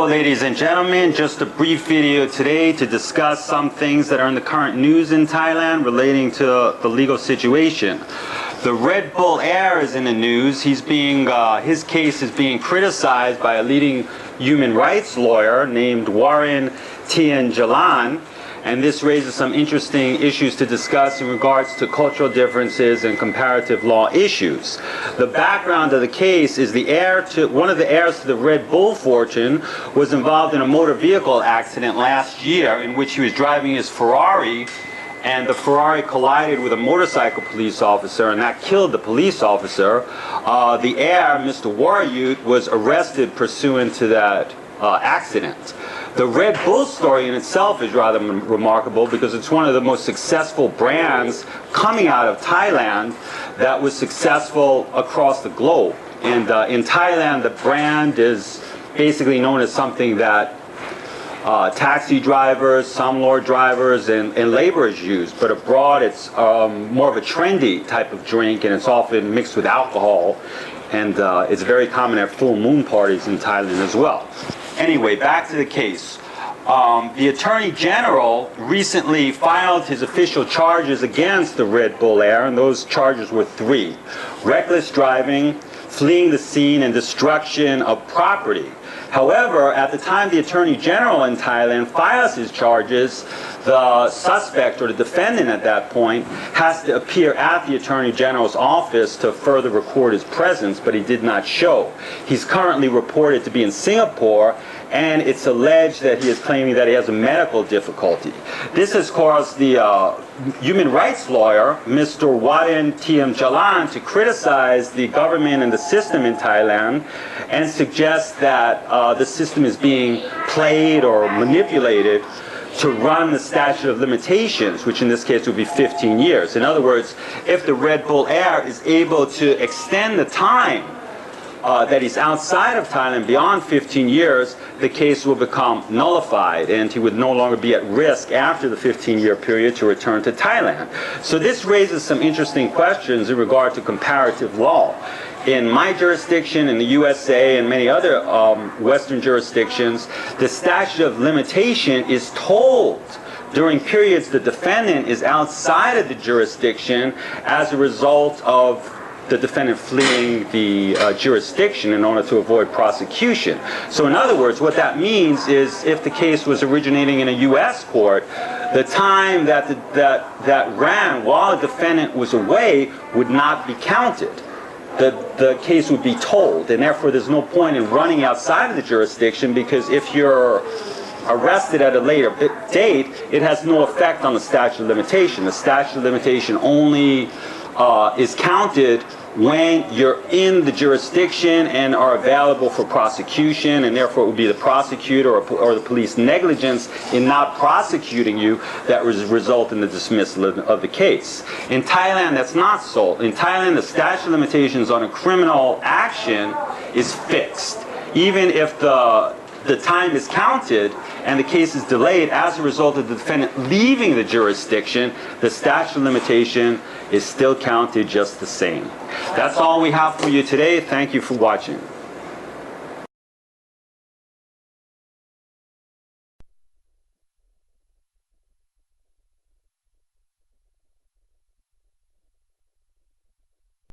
Hello ladies and gentlemen, just a brief video today to discuss some things that are in the current news in Thailand relating to the legal situation. The Red Bull Heir is in the news. His case is being criticized by a leading human rights lawyer named Warin Thiamjara. And this raises some interesting issues to discuss in regards to cultural differences and comparative law issues. The background of the case is one of the heirs to the Red Bull fortune was involved in a motor vehicle accident last year in which he was driving his Ferrari, and the Ferrari collided with a motorcycle police officer, and that killed the police officer. The heir, Mr. Vorayudh, was arrested pursuant to that accident. The Red Bull story in itself is rather remarkable because it's one of the most successful brands coming out of Thailand that was successful across the globe. And in Thailand, the brand is basically known as something that taxi drivers, slumlord drivers, and laborers use. But abroad, it's more of a trendy type of drink, and it's often mixed with alcohol. And it's very common at full moon parties in Thailand as well. Anyway, back to the case. The Attorney General recently filed his official charges against the Red Bull Heir, and those charges were 3. Reckless driving, fleeing the scene, and destruction of property. However, at the time the Attorney General in Thailand files his charges, the suspect or the defendant at that point has to appear at the Attorney General's office to further record his presence, but he did not show. He's currently reported to be in Singapore, and it's alleged that he is claiming that he has a medical difficulty. This has caused the human rights lawyer, Mr. Warin Thiamjara, to criticize the government and the system in Thailand and suggest that the system is being played or manipulated to run the statute of limitations, which in this case would be 15 years. In other words, if the Red Bull Heir is able to extend the time that he's outside of Thailand beyond 15 years, the case will become nullified and he would no longer be at risk after the 15-year period to return to Thailand. So this raises some interesting questions in regard to comparative law. In my jurisdiction, in the USA, and many other Western jurisdictions, the statute of limitation is told during periods the defendant is outside of the jurisdiction as a result of the defendant fleeing the jurisdiction in order to avoid prosecution. So in other words, what that means is if the case was originating in a U.S. court, the time that ran while the defendant was away would not be counted. The case would be told, and therefore there's no point in running outside of the jurisdiction, because if you're arrested at a later date, it has no effect on the statute of limitation. The statute of limitation only is counted when you're in the jurisdiction and are available for prosecution, and therefore it would be the prosecutor or the police negligence in not prosecuting you that would result in the dismissal of the case. In Thailand, that's not so. In Thailand, the statute of limitations on a criminal action is fixed. Even if the time is counted and the case is delayed as a result of the defendant leaving the jurisdiction, the statute of limitation is still counted just the same. That's all we have for you today. Thank you for watching.